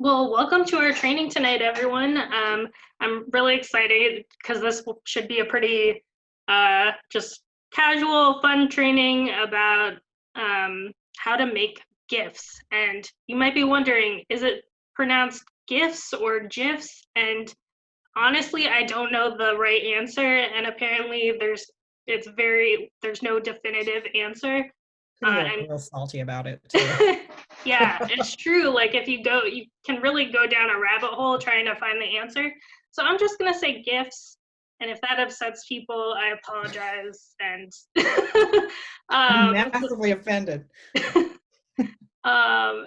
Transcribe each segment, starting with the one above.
Well, welcome to our training tonight, everyone. I'm really excited because this should be a pretty just casual, fun training about how to make GIFs. And you might be wondering, is it pronounced GIFs or GIFs? And honestly, I don't know the right answer. And apparently, there's no definitive answer. People are And real salty about it too. yeah, it's true. Like if you can really go down a rabbit hole trying to find the answer. So I'm just gonna say gifts, and if that upsets people, I apologize. And I'm um, massively offended. and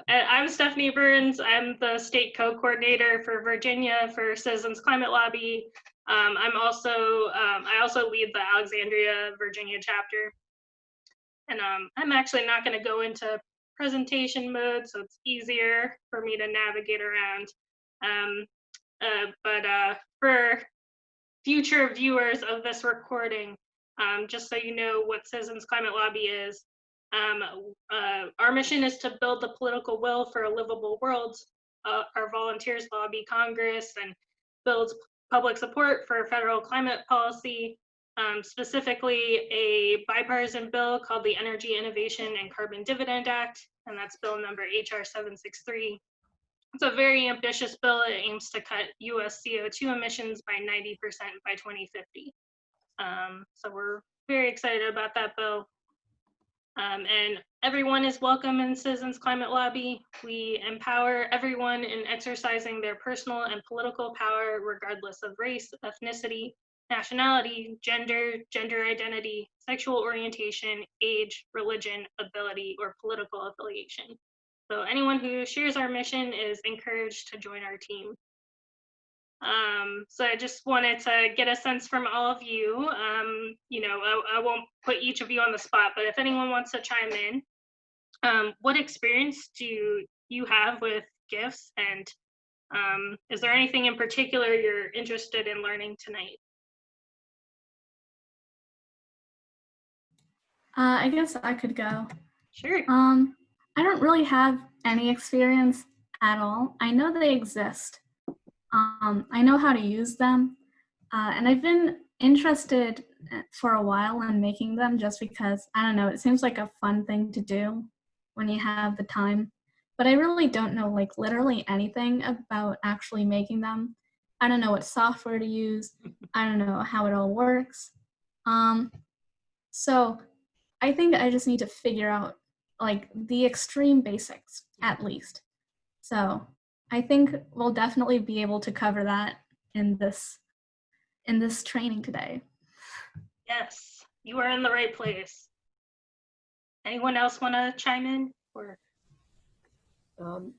I'm Stephanie Burns. I'm the state co-coordinator for Virginia for Citizens Climate Lobby. I also lead the Alexandria, Virginia chapter. And I'm actually not going to go into presentation mode, so it's easier for me to navigate around. But for future viewers of this recording, just so you know what Citizens Climate Lobby is, our mission is to build the political will for a livable world. Our volunteers lobby Congress and build public support for federal climate policy, specifically a bipartisan bill called the Energy Innovation and Carbon Dividend Act, and that's bill number HR 763. It's a very ambitious bill. It aims to cut US CO2 emissions by 90% by 2050. So we're very excited about that bill. And everyone is welcome in Citizens Climate Lobby. We empower everyone in exercising their personal and political power, regardless of race, ethnicity, nationality, gender identity, sexual orientation, age, religion, ability, or political affiliation. So anyone who shares our mission is encouraged to join our team. So I just wanted to get a sense from all of you. I won't put each of you on the spot, but if anyone wants to chime in, what experience do you have with GIFs, and is there anything in particular you're interested in learning tonight? I guess I could go. Sure. I don't really have any experience at all. I know they exist. I know how to use them, and I've been interested for a while in making them just because, I don't know, it seems like a fun thing to do when you have the time. But I really don't know like literally anything about actually making them. I don't know what software to use. I don't know how it all works. So I think I just need to figure out like the extreme basics at least. So I think we'll definitely be able to cover that in this training today. Yes, you are in the right place. Anyone else want to chime in? Or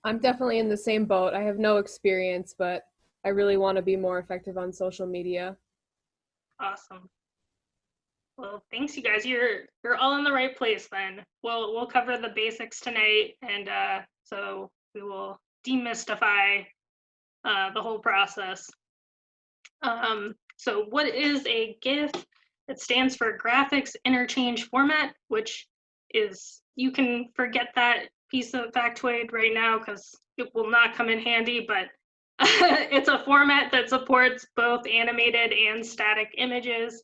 I'm definitely in the same boat. I have no experience, but I really want to be more effective on social media. awesome. Well, thanks, you guys. You're all in the right place. Then we'll cover the basics tonight, and so we will demystify the whole process. So, what is a GIF? It stands for Graphics Interchange Format, which is, you can forget that piece of factoid right now because it will not come in handy, but it's a format that supports both animated and static images.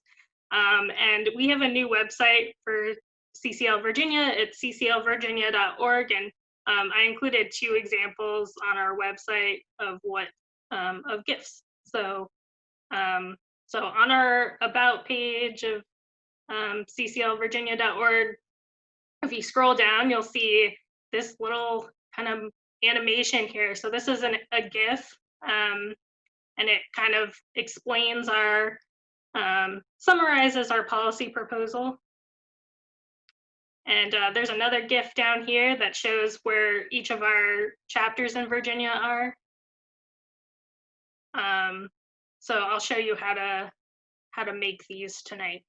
And we have a new website for CCL Virginia. It's cclvirginia.org, and I included 2 examples on our website of of GIFs. So on our about page of cclvirginia.org, if you scroll down, you'll see this little kind of animation here. So this is a GIF, and it kind of explains our summarizes our policy proposal. And there's another GIF down here that shows where each of our chapters in Virginia are. So I'll show you how to make these tonight.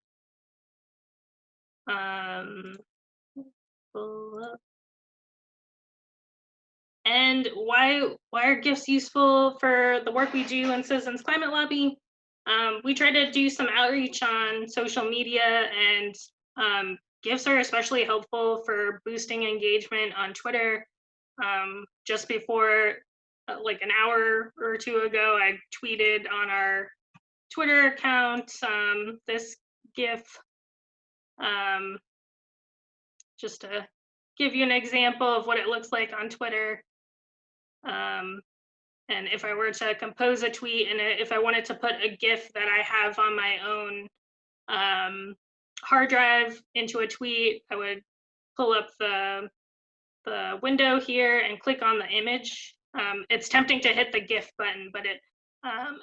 And why are GIFs useful for the work we do in Citizens Climate Lobby? We try to do some outreach on social media, and GIFs are especially helpful for boosting engagement on Twitter. Just before like an hour or two ago, I tweeted on our Twitter account this GIF, just to give you an example of what it looks like on Twitter. And if I were to compose a tweet, and if I wanted to put a GIF that I have on my own hard drive into a tweet, I would pull up the window here and click on the image. It's tempting to hit the GIF button, but it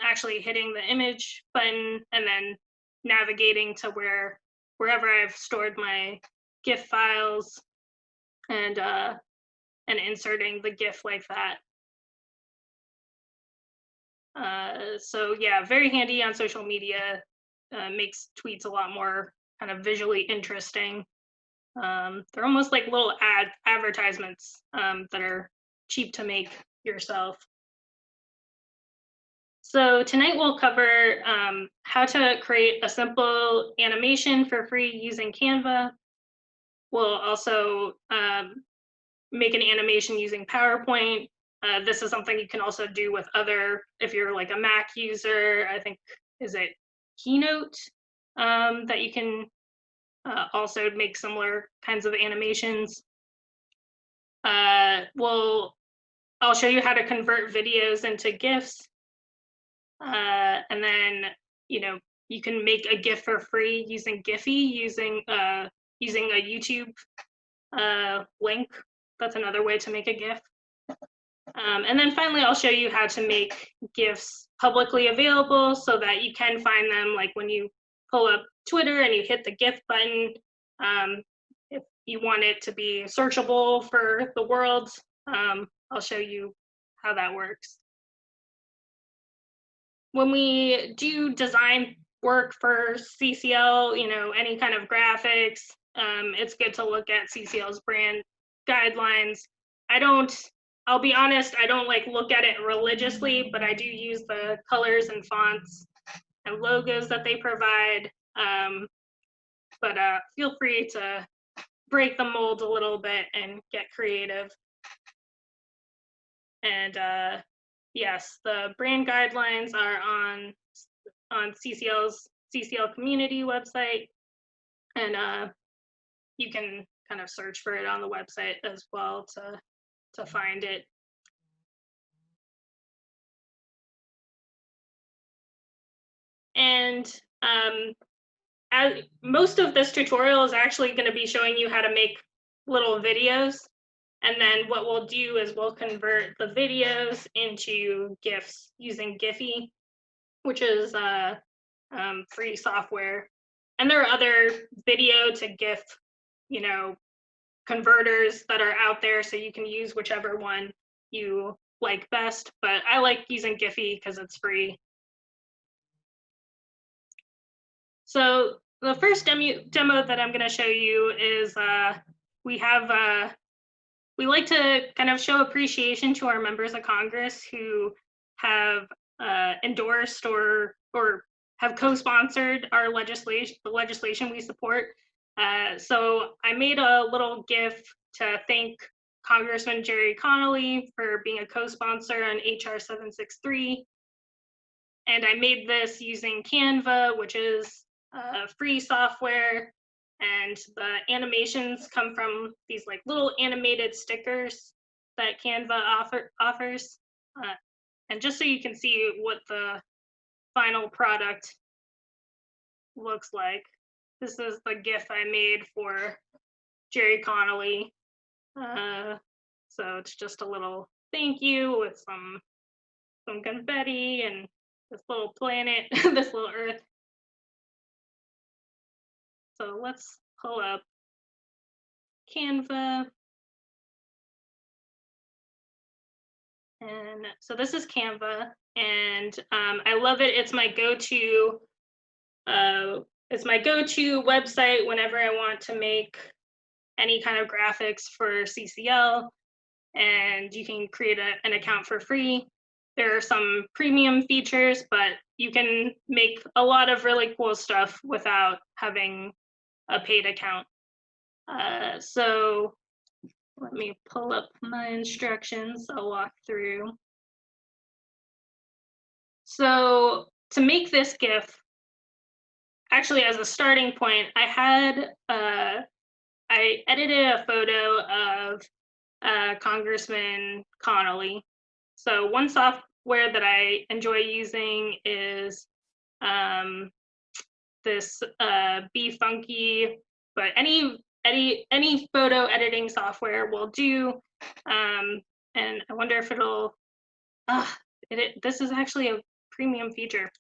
actually hitting the image button and then navigating to wherever I've stored my GIF files and inserting the GIF like that. So yeah, very handy on social media. Makes tweets a lot more kind of visually interesting. They're almost like little advertisements that are cheap to make yourself. So tonight we'll cover how to create a simple animation for free using Canva. We'll also make an animation using PowerPoint. This is something you can also do with if you're like a Mac user, I think, is it Keynote, that you can also make similar kinds of animations. I'll show you how to convert videos into GIFs. And then, you can make a GIF for free using Giphy, using a YouTube link. That's another way to make a GIF. And then finally, I'll show you how to make GIFs publicly available so that you can find them, like when you pull up Twitter and you hit the GIF button. If you want it to be searchable for the world, I'll show you how that works. When we do design work for CCL, any kind of graphics, it's good to look at CCL's brand guidelines. I'll be honest, I don't look at it religiously, but I do use the colors and fonts and logos that they provide. But feel free to break the mold a little bit and get creative. And yes, the brand guidelines are on CCL's CCL community website, and you can kind of search for it on the website as well to find it. And most of this tutorial is actually going to be showing you how to make little videos. And then what we'll do is we'll convert the videos into GIFs using Giphy, which is free software. And there are other video to GIF, converters that are out there, so you can use whichever one you like best. But I like using Giphy because it's free. So the first demo that I'm going to show you is we like to kind of show appreciation to our members of Congress who have endorsed or have co-sponsored our legislation, the legislation we support. So I made a little GIF to thank Congressman Jerry Connolly for being a co-sponsor on HR 763. And I made this using Canva, which is free software. And the animations come from these little animated stickers that Canva offers. And just so you can see what the final product looks like, this is the GIF I made for Jerry Connolly. So it's just a little thank you with some confetti and this little planet, this little Earth. So let's pull up Canva. And so this is Canva, and I love it. It's my go-to. It's my go-to website whenever I want to make any kind of graphics for CCL, and you can create an account for free. There are some premium features, but you can make a lot of really cool stuff without having a paid account. So let me pull up my instructions. I'll walk through. So to make this GIF, actually as a starting point, I edited a photo of Congressman Connolly. So one software that I enjoy using is this Be Funky, but any photo editing software will do. And I wonder if it'll. This is actually a premium feature.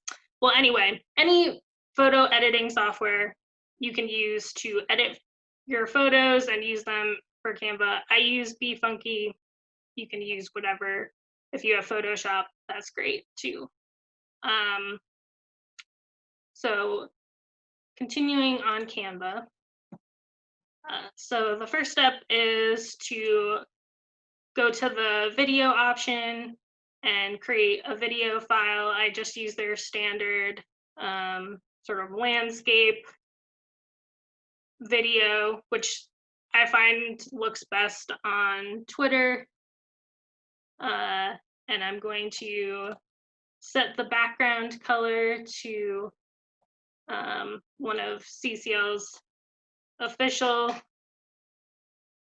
Well, anyway, any photo editing software you can use to edit your photos and use them for Canva. I use Be Funky. You can use whatever. If you have Photoshop, that's great too. So continuing on Canva. So the first step is to go to the video option and create a video file. I just use their standard sort of landscape video, which I find looks best on Twitter. And I'm going to set the background color to one of CCL's official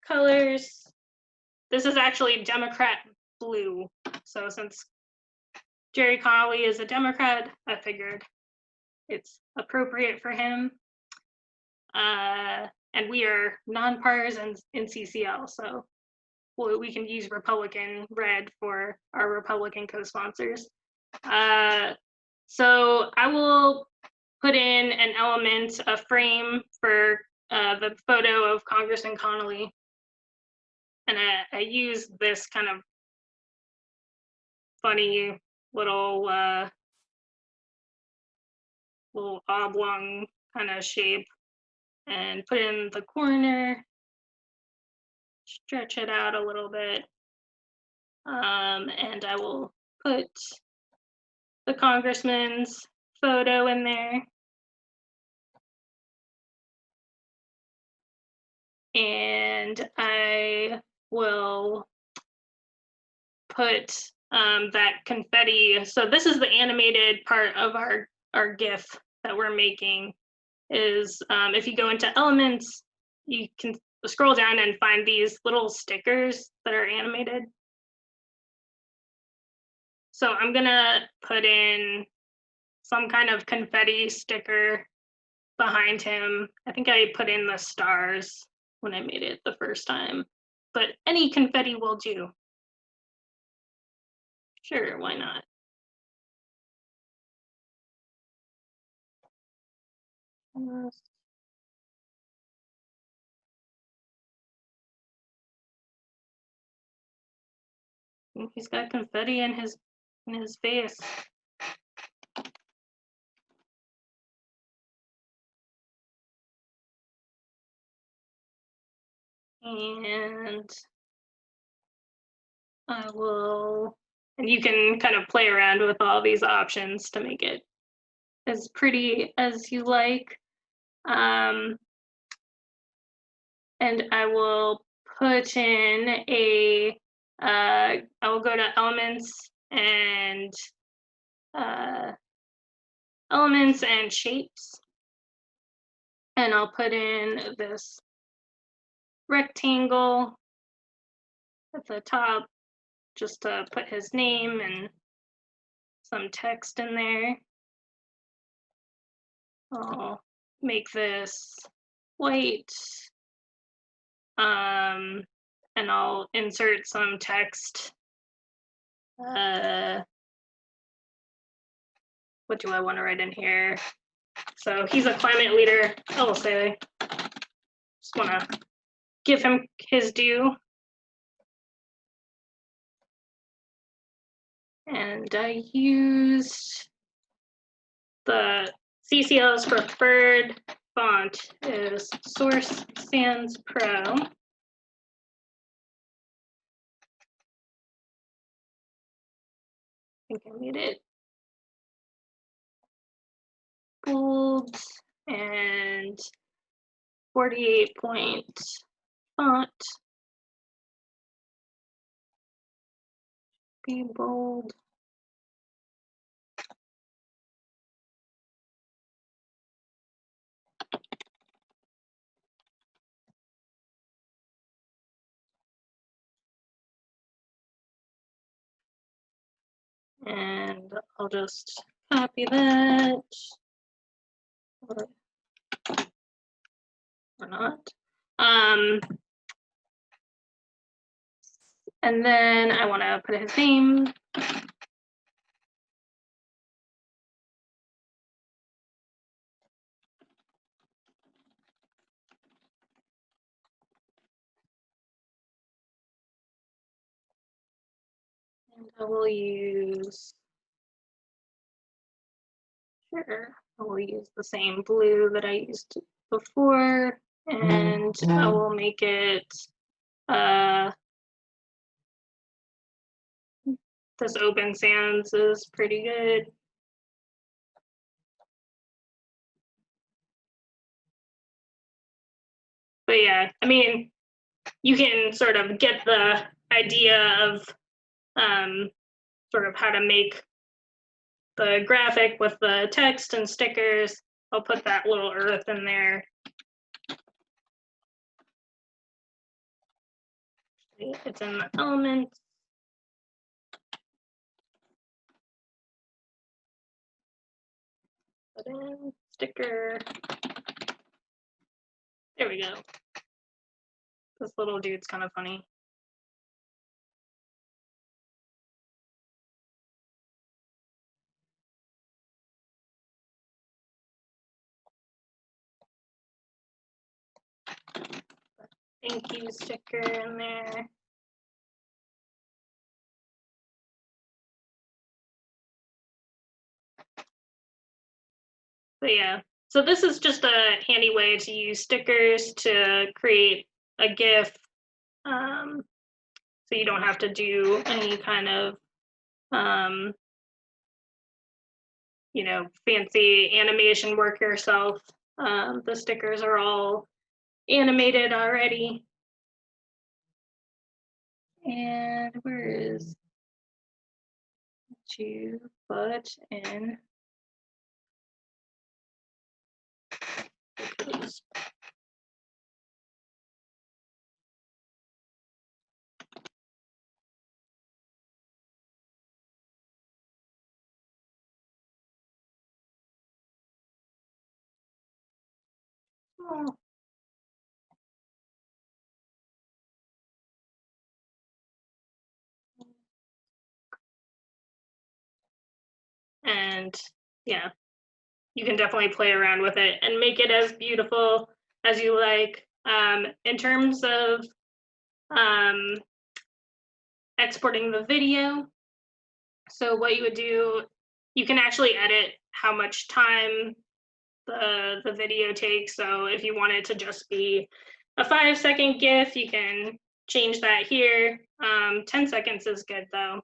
colors. This is actually Democrat blue. So since Jerry Connolly is a Democrat, I figured it's appropriate for him. And we are nonpartisan in CCL, so we can use Republican red for our Republican co-sponsors. So I will put in an element, a frame for the photo of Congressman Connolly. And I use this kind of funny little oblong kind of shape and put in the corner, stretch it out a little bit. And I will put the congressman's photo in there. And I will put that confetti. So this is the animated part of our GIF that we're making. Is if you go into elements, you can scroll down and find these little stickers that are animated. So I'm gonna put in some kind of confetti sticker behind him. I think I put in the stars when I made it the first time, but any confetti will do. Sure, why not? He's got confetti in his face. And I will, and you can kind of play around with all these options to make it as pretty as you like. And I will put in I will go to elements and shapes. And I'll put in this rectangle at the top just to put his name and some text in there. I'll make this white. And I'll insert some text. What do I want to write in here? So he's a climate leader. I will say, just want to give him his due. And I used the CCL's preferred font is Source Sans Pro. I think I made it bold and 48-point font. Be bold. And I'll just copy that. Or not. And then I want to put his name. And I will use, sure, I will use the same blue that I used before, and I will make it, this open sans is pretty good. But yeah, I mean, you can sort of get the idea of sort of how to make the graphic with the text and stickers. I'll put that little earth in there. It's in the elements. Put in sticker. There we go. This little dude's kind of funny. Thank you sticker in there. But yeah, so this is just a handy way to use stickers to create a GIF. So you don't have to do any kind of, you know, fancy animation work yourself. The stickers are all animated already. And where is to put in? Oh. And yeah, you can definitely play around with it and make it as beautiful as you like. In terms of exporting the video, so what you would do, you can actually edit how much time the video takes. So if you want it to just be a 5-second GIF, you can change that here. 10 seconds is good though.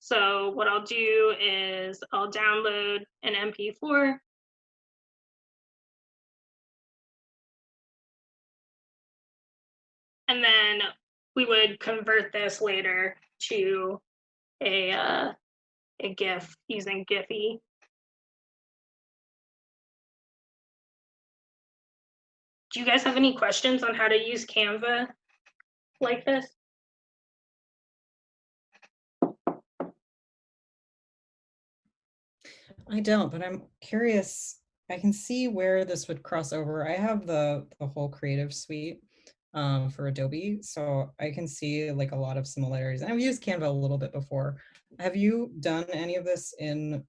So what I'll do is I'll download an MP4. And then we would convert this later to a GIF using Giphy. Do you guys have any questions on how to use Canva like this? I don't, but I'm curious. I can see where this would cross over. I have the whole creative suite for Adobe, so I can see like a lot of similarities. And I've used Canva a little bit before. Have you done any of this in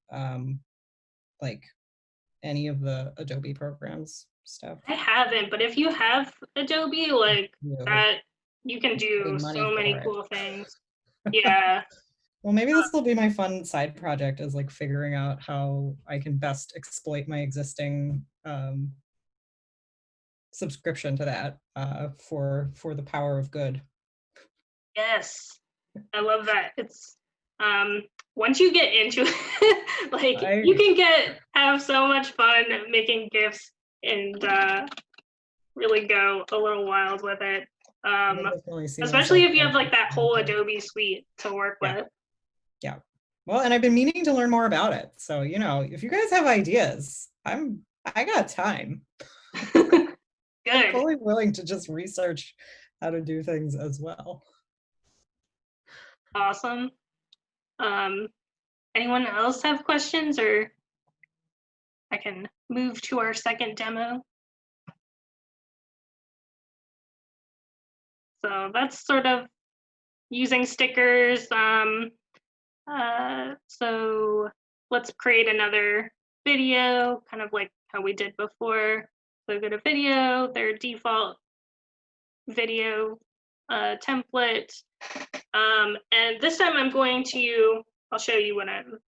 like any of the Adobe programs stuff? I haven't, but if you have Adobe, like that, you can do so many cool things. Yeah. Well, maybe this will be my fun side project, is like figuring out how I can best exploit my existing subscription to that for the power of good. Yes, I love that. It's once you get into it, like you can have so much fun making GIFs and really go a little wild with it. Especially if you have like that whole Adobe suite to work with. Yeah. Well, and I've been meaning to learn more about it. So, you know, if you guys have ideas, I got time. Good. I'm fully willing to just research how to do things as well. Awesome. Anyone else have questions, or I can move to our second demo? So that's sort of using stickers. So let's create another video, kind of like how we did before. So go to video, their default video template. And this time I'm going to, I'll show you what I'm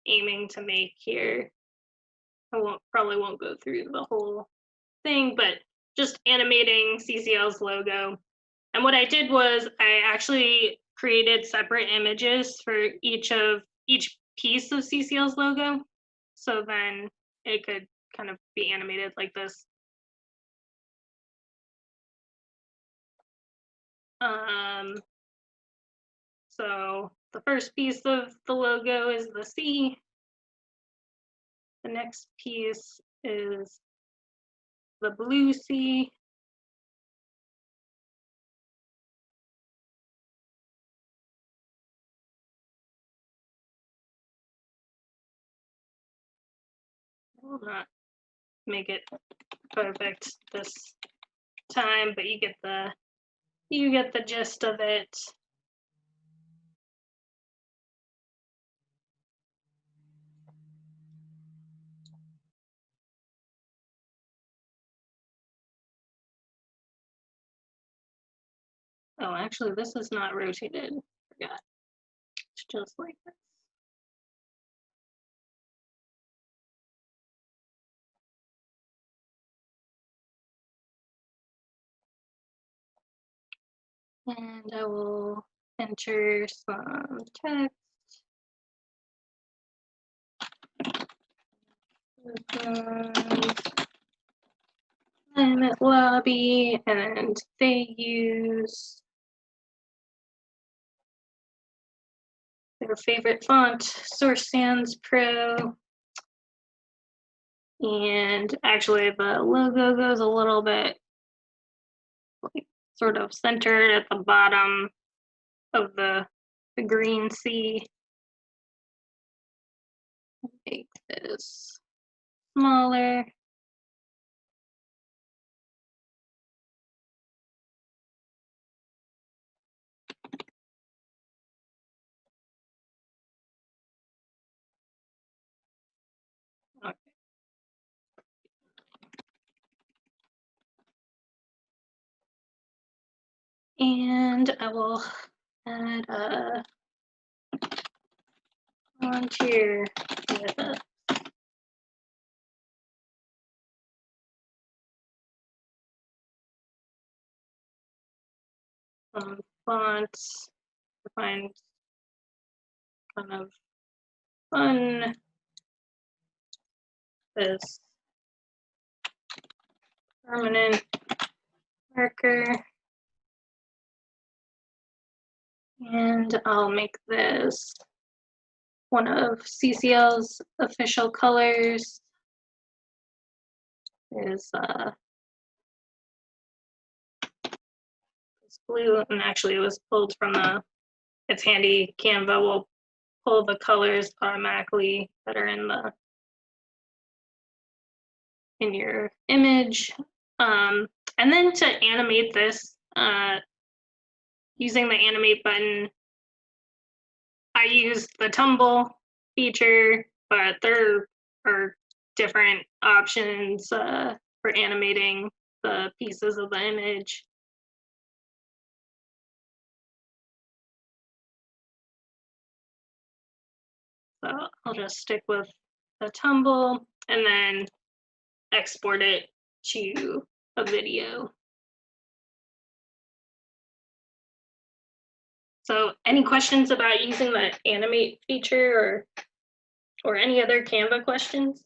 aiming to make here. I probably won't go through the whole thing, but just animating CCL's logo. And what I did was I actually created separate images for each piece of CCL's logo. So then it could kind of be animated like this. So the first piece of the logo is the C. The next piece is the blue C. Will not make it perfect this time, but you get the gist of it. Oh, actually, this is not rotated. Forgot. It's just like this. And I will enter some text. Climate lobby, and they use their favorite font, Source Sans Pro. And actually the logo goes a little bit like sort of centered at the bottom of the green C. Make this smaller. Okay. And I will add a volunteer with a fonts to find kind of fun. This permanent marker. And I'll make this one of CCL's official colors. Is this blue, and actually it was pulled from it's handy, Canva will pull the colors automatically that are in your image. And then to animate this, using the animate button, I use the tumble feature, but there are different options for animating the pieces of the image. So I'll just stick with the tumble and then export it to a video. So any questions about using the animate feature or any other Canva questions?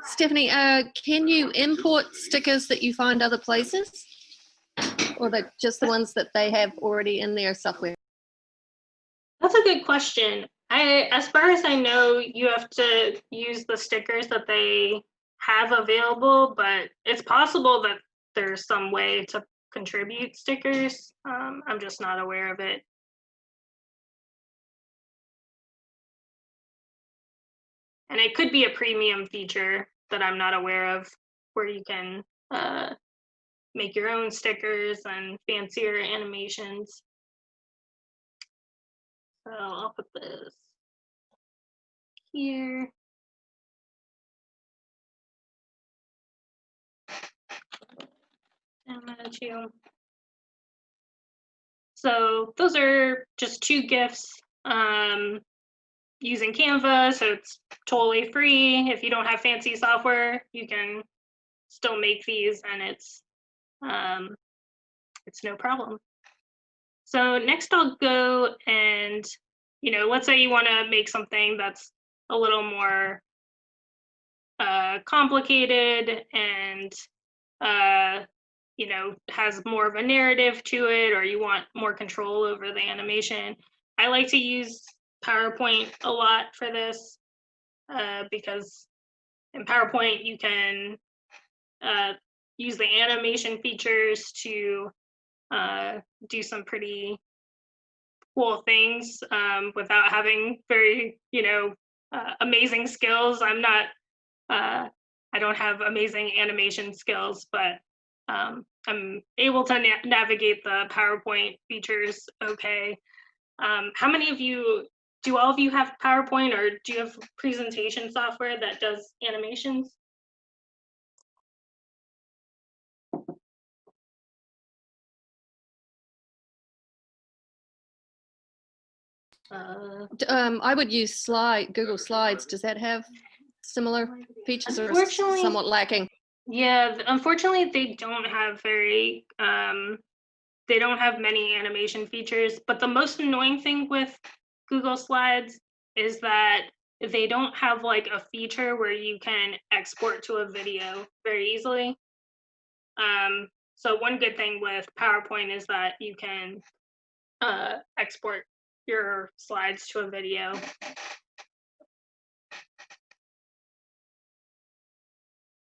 Stephanie, can you import stickers that you find other places? Or just the ones that they have already in their software? That's a good question. As far as I know, you have to use the stickers that they have available, but it's possible that there's some way to contribute stickers. I'm just not aware of it. And it could be a premium feature that I'm not aware of, where you can make your own stickers and fancier animations. So I'll put this here. And then two. So those are just 2 GIFs using Canva, so it's totally free. If you don't have fancy software, you can still make these, and it's no problem. So next I'll go and, let's say you want to make something that's a little more complicated and has more of a narrative to it, or you want more control over the animation. I like to use PowerPoint a lot for this because in PowerPoint you can use the animation features to do some pretty cool things without having very, amazing skills. I don't have amazing animation skills, but I'm able to navigate the PowerPoint features okay. How many of you, do all of you have PowerPoint, or do you have presentation software that does animations? I would use Google Slides. Does that have similar features, or is it Unfortunately, somewhat lacking? Yeah, unfortunately, they don't have they don't have many animation features, but the most annoying thing with Google Slides is that they don't have like a feature where you can export to a video very easily. So one good thing with PowerPoint is that you can export your slides to a video.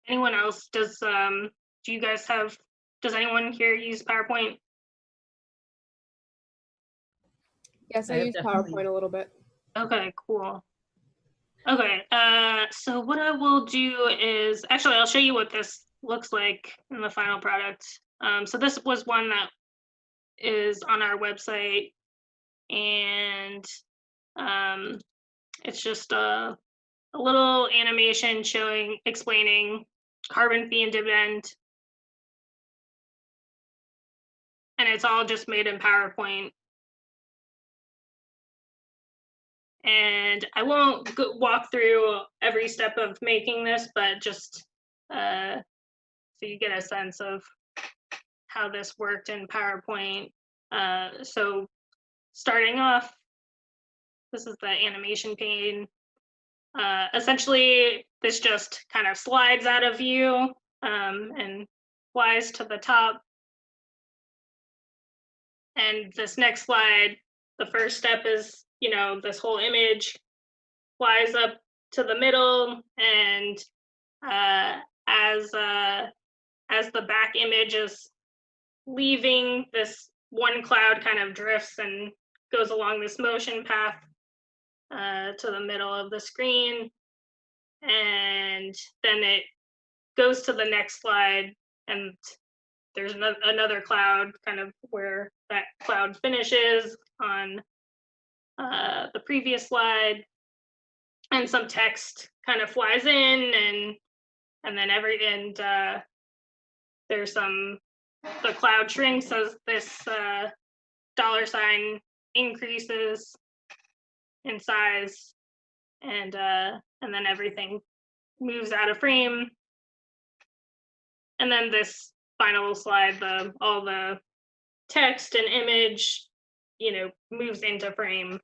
Anyone else, do you guys have, does anyone here use PowerPoint? Yes, I I have use definitely- PowerPoint a little bit. Okay, cool. Okay, so what I will do is, actually, I'll show you what this looks like in the final product. So this was one that is on our website, and it's just a little animation explaining carbon fee and dividend. And it's all just made in PowerPoint. And I won't walk through every step of making this, but just so you get a sense of how this worked in PowerPoint. So starting off, this is the animation pane. Essentially, this just kind of slides out of view and flies to the top. And this next slide, the first step is, this whole image flies up to the middle, and as the back image is leaving, this one cloud kind of drifts and goes along this motion path to the middle of the screen, and then it goes to the next slide, and there's another cloud kind of where that cloud finishes on the previous slide, and some text kind of flies in, and then there's the cloud shrinks as this $sign increases in size, and then everything moves out of frame. And then this final slide, all the text and image, moves into frame.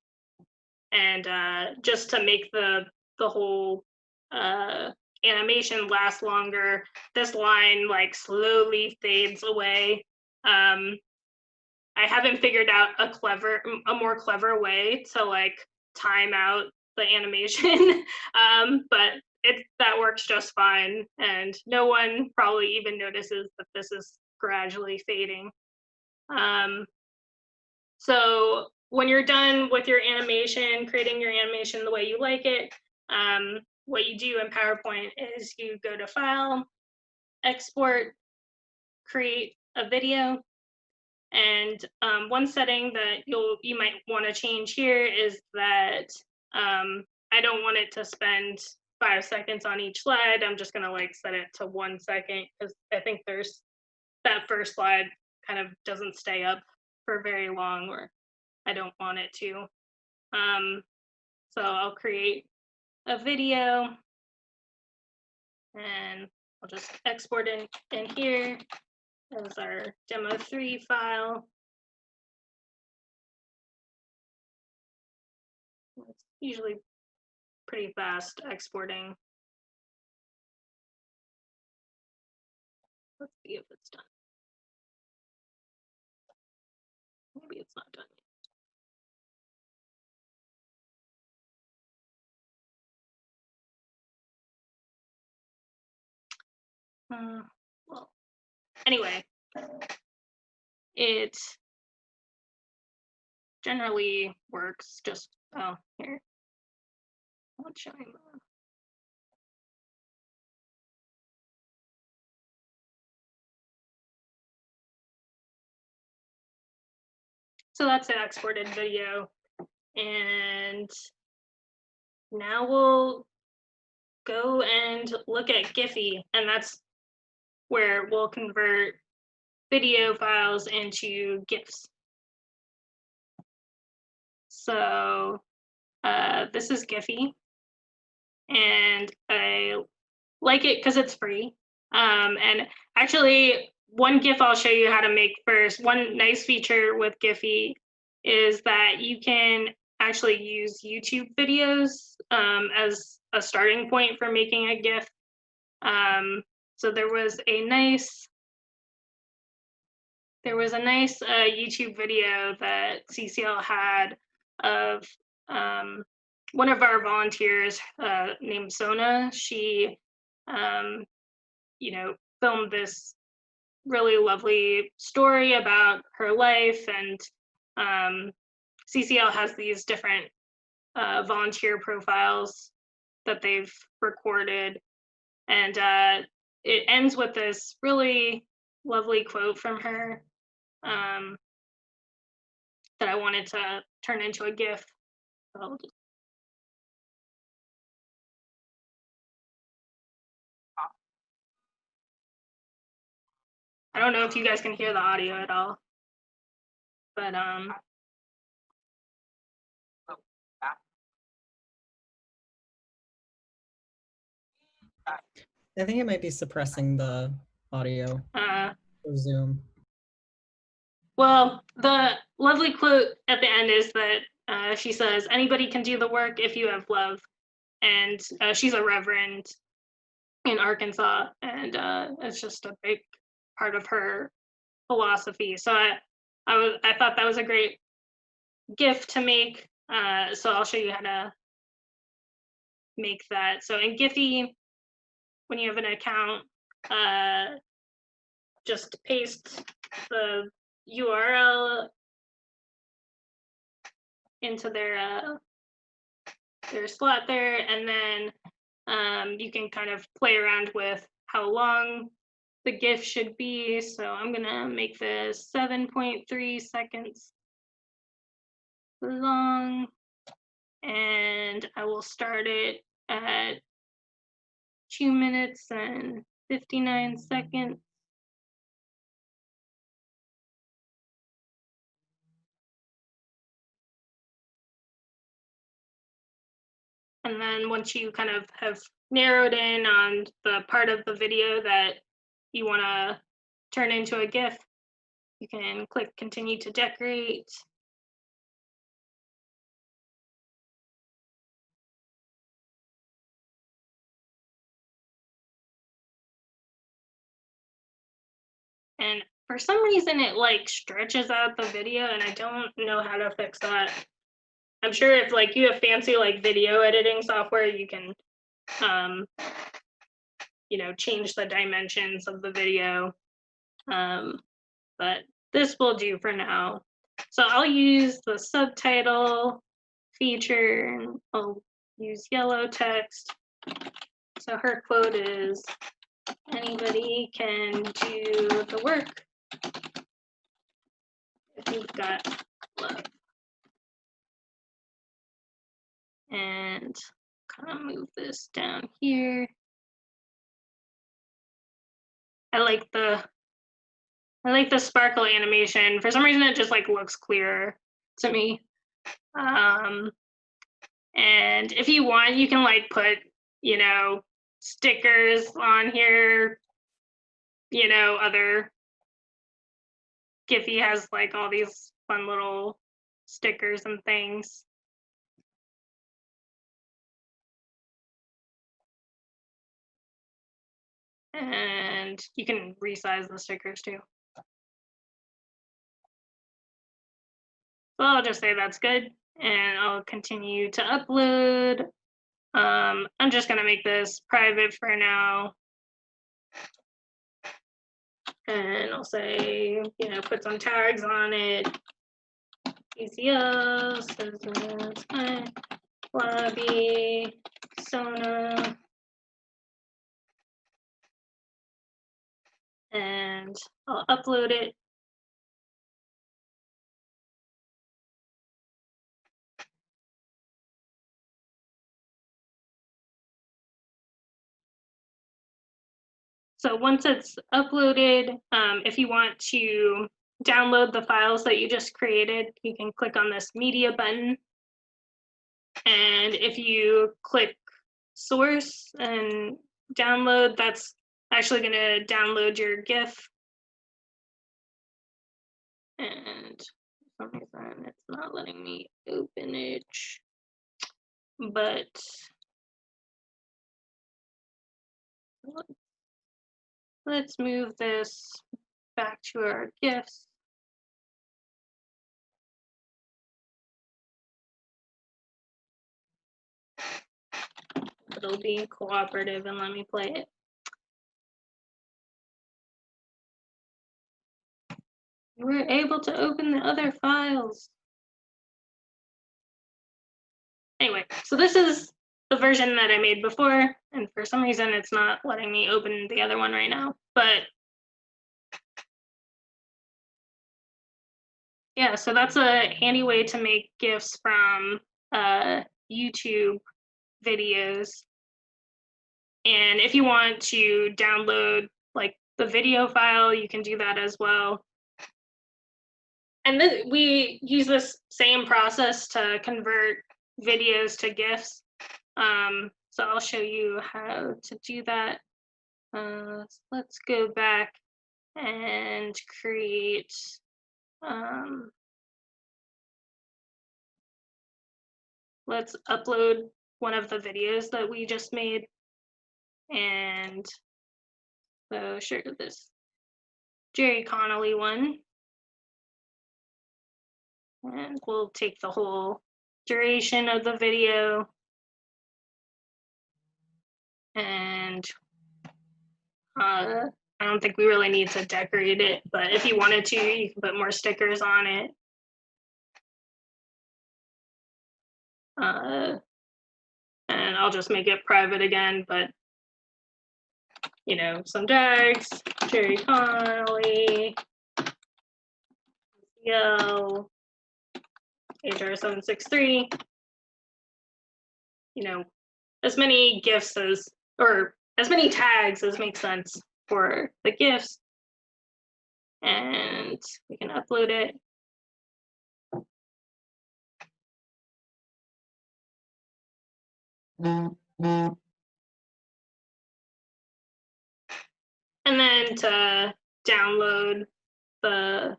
And just to make the whole animation last longer, this line like slowly fades away. I haven't figured out a more clever way to like time out the animation, but that works just fine, and no one probably even notices that this is gradually fading. So when you're done with your animation, creating your animation the way you like it, what you do in PowerPoint is you go to File, Export, Create a Video. And one setting that you might want to change here is that I don't want it to spend 5 seconds on each slide. I'm just gonna like set it to 1 second, because I think there's that first slide kind of doesn't stay up for very long, or I don't want it to. So I'll create a video and I'll just export it in here as our demo3 file. It's usually pretty fast exporting. Let's see if it's done. Maybe it's not done yet. Well, anyway, it generally works. Just, oh, here. Not showing that. So that's an exported video. And now we'll go and look at Giphy, and that's where we'll convert video files into GIFs. So this is Giphy, and I like it because it's free. And actually, one GIF I'll show you how to make first. One nice feature with Giphy is that you can actually use YouTube videos as a starting point for making a GIF. So there was a nice YouTube video that CCL had of one of our volunteers named Sona. She filmed this really lovely story about her life, and CCL has these different volunteer profiles that they've recorded, and it ends with this really lovely quote from her that I wanted to turn into a GIF. So I don't know if you guys can hear the audio at all, but I think it might be suppressing the audio for Zoom. Well, the lovely quote at the end is that she says, "Anybody can do the work if you have love," and she's a reverend in Arkansas, and it's just a big part of her philosophy. So I thought that was a great GIF to make. So I'll show you how to make that. So in Giphy, when you have an account, just paste the URL into their slot there, and then you can kind of play around with how long the GIF should be. So I'm gonna make this 7.3 seconds long, and I will start it at 2 minutes and 59 seconds. And then once you kind of have narrowed in on the part of the video that you want to turn into a GIF, you can click continue to decorate. And for some reason it like stretches out the video, and I don't know how to fix that. I'm sure if like you have fancy like video editing software, you can, you know, change the dimensions of the video. But this will do for now. So I'll use the subtitle feature and I'll use yellow text. So her quote is, anybody can do the work if you've got love. And kind of move this down here. I like the sparkle animation. For some reason, it just like looks clearer to me. And if you want, you can like put, you know, stickers on here. You know, other Giphy has like all these fun little stickers and things. And you can resize the stickers too. So I'll just say that's good, and I'll continue to upload. I'm just gonna make this private for now. And I'll say, you know, put some tags on it. CCL, Citizens, Lobby, Sona. And I'll upload it. So once it's uploaded, if you want to download the files that you just created, you can click on this media button. And if you click source and download, that's actually going to download your GIF. And for some reason, it's not letting me open it. But let's move this back to our GIFs. It'll be cooperative and let me play it. We're able to open the other files. Anyway, so this is the version that I made before, and for some reason it's not letting me open the other one right now. But yeah, so that's a handy way to make GIFs from YouTube videos. And if you want to download like the video file, you can do that as well. And then we use this same process to convert videos to GIFs. So I'll show you how to do that. So let's go back and create let's upload one of the videos that we just made. And so sure, this Jerry Connolly one. And we'll take the whole duration of the video. And I don't think we really need to decorate it, but if you wanted to, you can put more stickers on it. And I'll just make it private again, but you know, some tags, Jerry Connolly, CCL, HR763, you know, as many GIFs as, or as many tags as makes sense for the GIFs. And we can upload it. And then to download the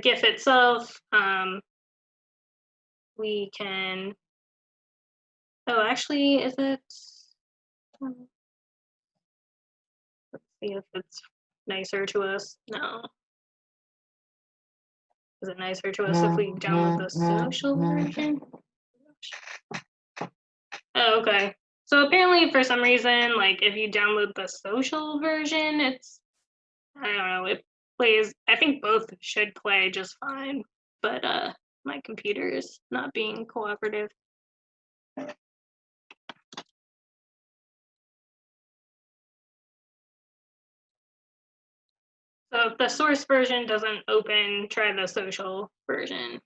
GIF itself, we can, oh, actually, is it, let's see if it's nicer to us. No. Is it nicer to us if we download the social version? Oh, okay. So apparently for some reason, like if you download the social version, it's, I don't know, it plays, I think both should play just fine, but my computer is not being cooperative. So if the source version doesn't open, try the social version.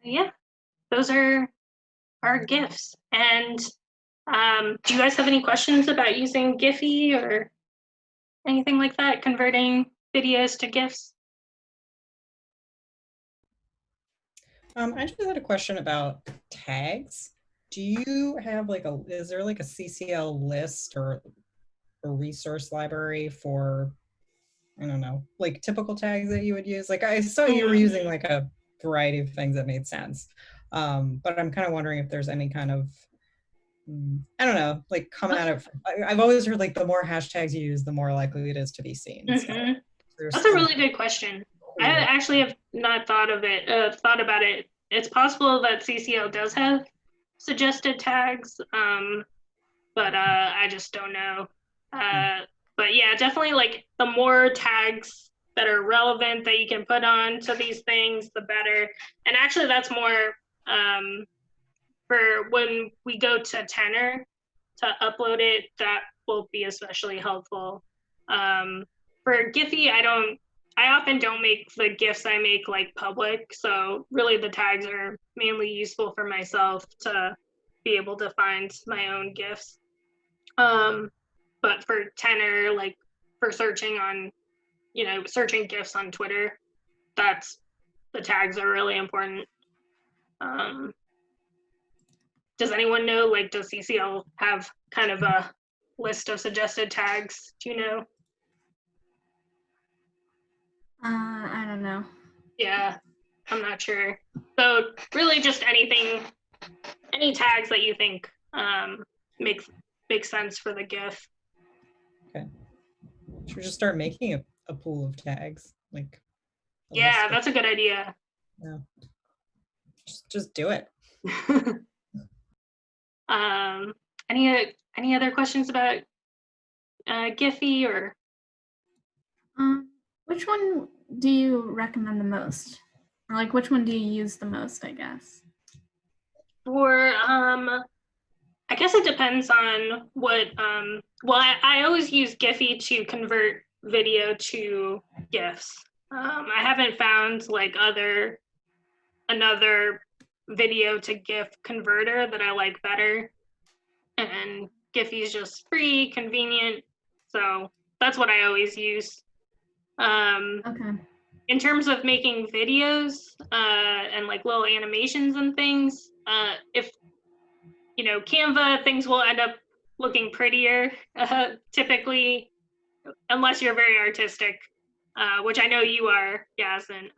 Yeah, those are our GIFs. And do you guys have any questions about using Giphy or anything like that, converting videos to GIFs? I just had a question about tags. Do you have like is there like a CCL list or a resource library for, I don't know, like typical tags that you would use? Like I saw you were using like a variety of things that made sense. But I'm kind of wondering if there's any kind of, I don't know, like come at it. I've always heard like the more hashtags you use, the more likely it is to be seen. So That's a really good question. I actually have not thought about it. It's possible that CCL does have suggested tags, but I just don't know. But yeah, definitely like the more tags that are relevant that you can put on to these things, the better. And actually that's more for when we go to Tenor to upload it, that will be especially helpful. For Giphy, I often don't make the GIFs I make like public. So really the tags are mainly useful for myself to be able to find my own GIFs. But for Tenor, like for searching on, searching GIFs on Twitter, the tags are really important. Does anyone know, like, does CCL have kind of a list of suggested tags? Do you know? I don't know. Yeah, I'm not sure. So really just any tags that you think make sense for the GIF. Okay. Should we just start making a pool of tags? Like yeah, that's a good idea. Yeah. Just do it. Any other questions about Giphy or? Which one do you recommend the most? Or like which one do you use the most, I guess? For I guess it depends on what well I always use Giphy to convert video to GIFs. I haven't found like another video to GIF converter that I like better. And Giphy is just free, convenient. So that's what I always use. Okay. In terms of making videos and like little animations and things, if Canva, things will end up looking prettier typically, unless you're very artistic, which I know you are, Yasmin.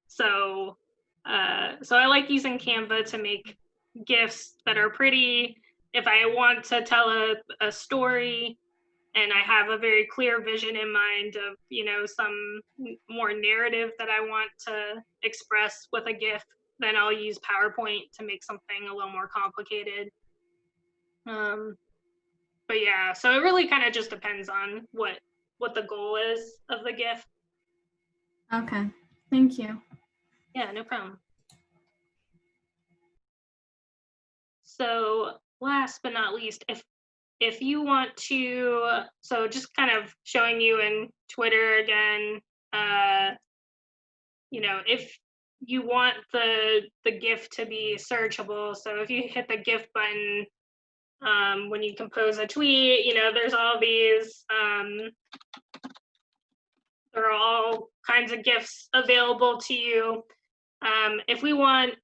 So I like using Canva to make GIFs that are pretty. If I want to tell a story and I have a very clear vision in mind of, some more narrative that I want to express with a GIF, then I'll use PowerPoint to make something a little more complicated. But yeah, so it really kind of just depends on what the goal is of the GIF. Okay, thank you. Yeah, no problem. So last but not least, if you want to, so just kind of showing you in Twitter again, if you want the GIF to be searchable, so if you hit the GIF button when you compose a tweet, there's all these, there are all kinds of GIFs available to you. If we want,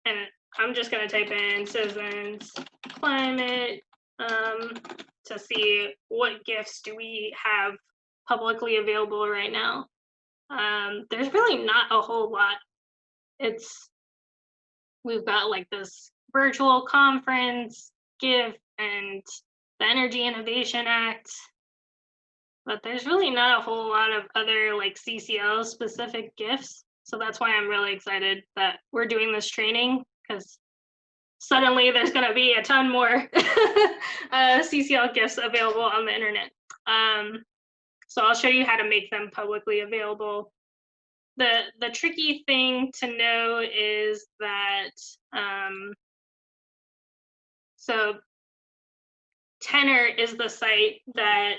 and I'm just gonna type in citizens climate to see what GIFs do we have publicly available right now. There's really not a whole lot. We've got like this virtual conference GIF and the Energy Innovation Act, but there's really not a whole lot of other like CCL specific GIFs. So that's why I'm really excited that we're doing this training, because suddenly there's going to be a ton more CCL GIFs available on the internet. So I'll show you how to make them publicly available. The tricky thing to know is that, so Tenor is the site that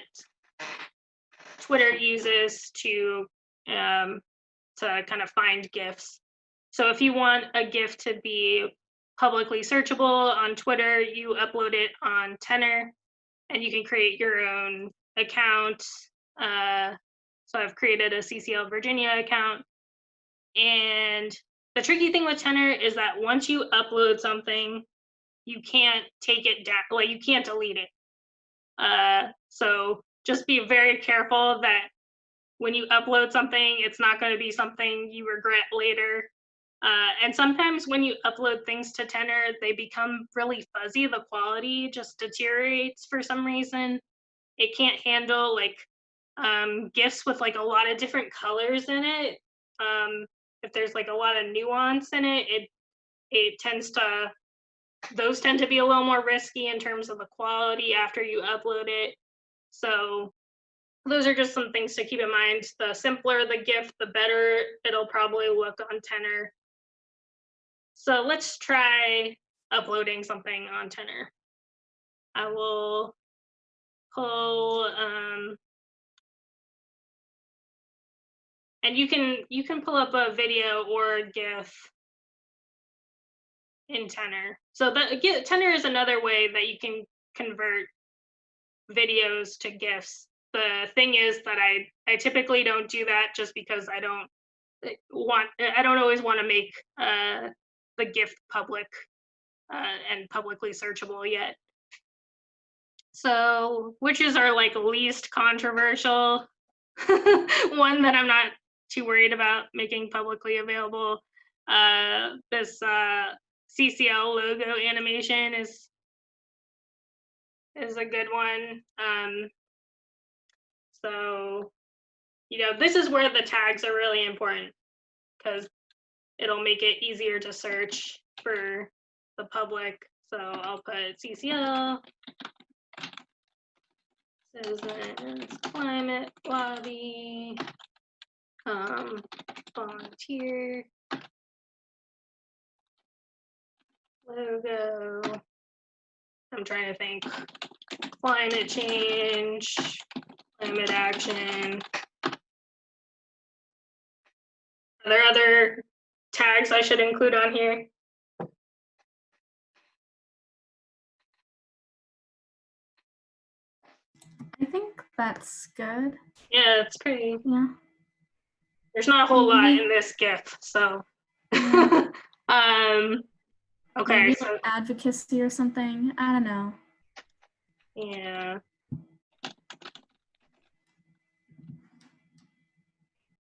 Twitter uses to kind of find GIFs. So if you want a GIF to be publicly searchable on Twitter, you upload it on Tenor, and you can create your own account. So I've created a CCL Virginia account. And the tricky thing with Tenor is that once you upload something, you can't take it down, like you can't delete it. So just be very careful that when you upload something, it's not going to be something you regret later. And sometimes when you upload things to Tenor, they become really fuzzy. The quality just deteriorates for some reason. It can't handle like GIFs with like a lot of different colors in it. If there's like a lot of nuance in it, those tend to be a little more risky in terms of the quality after you upload it. So those are just some things to keep in mind. The simpler the GIF, the better it'll probably look on Tenor. So let's try uploading something on Tenor. I will pull, and you can pull up a video or a GIF in Tenor. So Tenor is another way that you can convert videos to GIFs. The thing is that I typically don't do that just because I don't always want to make the GIF public and publicly searchable yet. So which is our like least controversial one that I'm not too worried about making publicly available? This CCL logo animation is a good one. So, this is where the tags are really important, because it'll make it easier to search for the public. So I'll put CCL, Citizens Climate Lobby, volunteer logo. I'm trying to think. Climate change, climate action. Are there other tags I should include on here? I think that's good. Yeah, it's pretty. Yeah. There's not a whole lot in this GIF, so. Yeah. Okay, Maybe so like advocacy or something. I don't know. yeah.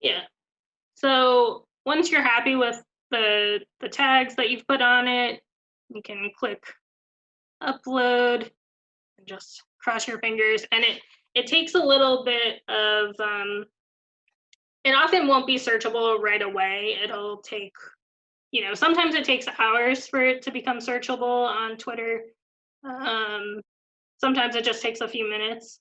Yeah. So once you're happy with the tags that you've put on it, you can click upload and just cross your fingers. And it takes a little bit of, it often won't be searchable right away. It'll take, sometimes it takes hours for it to become searchable on Twitter. Sometimes it just takes a few minutes.